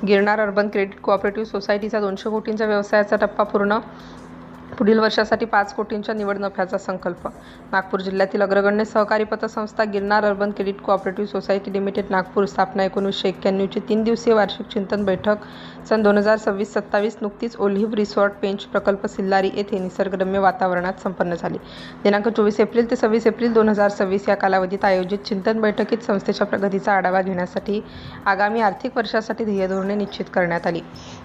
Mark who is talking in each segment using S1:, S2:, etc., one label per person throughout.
S1: Girnar urban credit cooperative सोसायटीचा 200 कोटींच्या व्यवसायाचा टप्पा पूर्ण. पुढील वर्षासाठी 5 कोटींच्या निव्वळ नफ्याचा संकल्प. नागपूर जिल्ह्यातील अग्रगण्य सहकारी पतसंस्था Girnar urban credit cooperative society limited Nagpur. स्थापना 1991 ची 3 दिवसीय वार्षिक चिंतन बैठक सन 2026-27 नुकतीच ओलिव्ह रिसॉर्ट पेंच प्रकल्प सिल्लारी येथे निसर्गरम्य वातावरणात संपन्न झाली. दिनांक 24 एप्रिल ते 26 एप्रिल 2026 या कालावधीत आयोजित चिंतन बैठकीत संस्थेच्या प्रगतीचा आढावा घेण्यासाठी आगामी आर्थिक वर्षासाठी ध्येय धोरणे निश्चित करण्यात आली.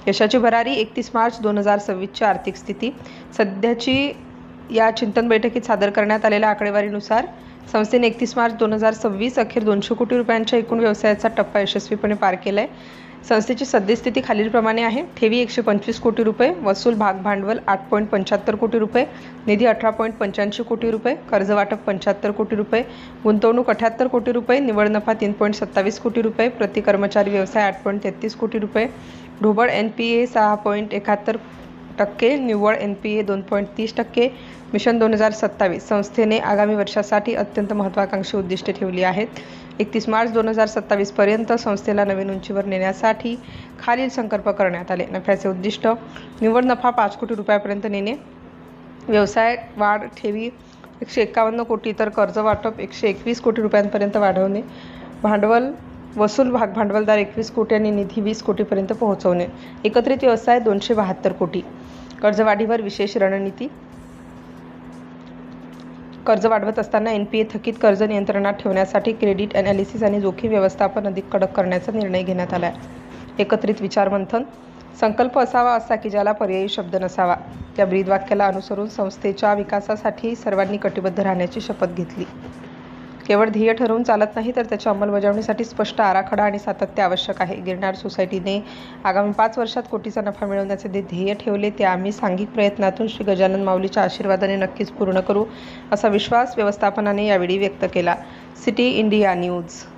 S1: यशाची भरारी. 31 मार्च 2026 ची आर्थिक स्थिती. सध्याची या चिंतन बैठकीत सादर करण्यात आलेल्या आकडेवारीनुसार संस्थेने 31 मार्च 2026 अखेर 200 कोटी रुपयांच्या एकूण व्यवसायाचा टप्पा यशस्वीपणे पार केला आहे. संस्थेची सद्यस्थिती खालीलप्रमाणे आहे. ठेवी 125 कोटी रुपये, वसूल भाग भांडवल 8.75 कोटी रुपये, निधी 18.85 कोटी रुपये, कर्ज वाटप 75 कोटी रुपये, गुंतवणूक 78 कोटी रुपये, निव्वळ नफा 3.27 कोटी रुपये, प्रति कर्मचारी व्यवसाय 8.33 कोटी रुपये, ढोबळ NPA 6.71%, निव्वळ NPA 2.30%. मिशन 2027. संस्थेने आगामी वर्षासाठी अत्यंत महत्त्वाकांक्षी उद्दिष्टे ठेवली आहेत. 31 मार्च 2027 पर्यंत संस्थेला नवीन उंचीवर नेण्यासाठी खालील संकल्प करण्यात आले. नफ्याचे उद्दिष्ट. निव्वळ नफा 5 कोटी रुपयापर्यंत नेणे, व्यवसाय वाढ ठेवी 151 कोटी तर कर्ज वाटप 121 कोटी रुपयांपर्यंत वाढवणे, भांडवल वसूल भाग भांडवलदार 21 कोटी आणि निधी 20 कोटीपर्यंत पोहोचवणे. एकत्रित व्यवसाय 272 कोटी. कर्जवाढीवर विशेष रणनीती. कर्ज वाढवत असताना NPA थकीत कर्ज नियंत्रणात ठेवण्यासाठी क्रेडिट ॲनालिसिस आणि जोखीम व्यवस्थापन अधिक कडक करण्याचा निर्णय घेण्यात आला आहे. एकत्रित विचार मंथन. संकल्प असावा असा की ज्याला पर्यायी शब्द नसावा. त्या ब्रीदवाक्याला अनुसरून संस्थेच्या विकासासाठी सर्वांनी कटिबद्ध राहण्याची शपथ घेतली. केवळ ध्येय ठरवून चालत नाही तर त्याच्या अंमलबजावणीसाठी स्पष्ट आराखडा आणि सातत्य आवश्यक आहे. गिरनार सोसायटीने आगामी 5 वर्षात कोटीचा नफा मिळवण्याचे ध्येय ठेवले. ते आम्ही सांघिक प्रयत्नातून श्री गजानन माऊलीच्या आशीर्वादाने नक्कीच पूर्ण करू, असा विश्वास व्यवस्थापनाने यावेळी व्यक्त केला. City India news.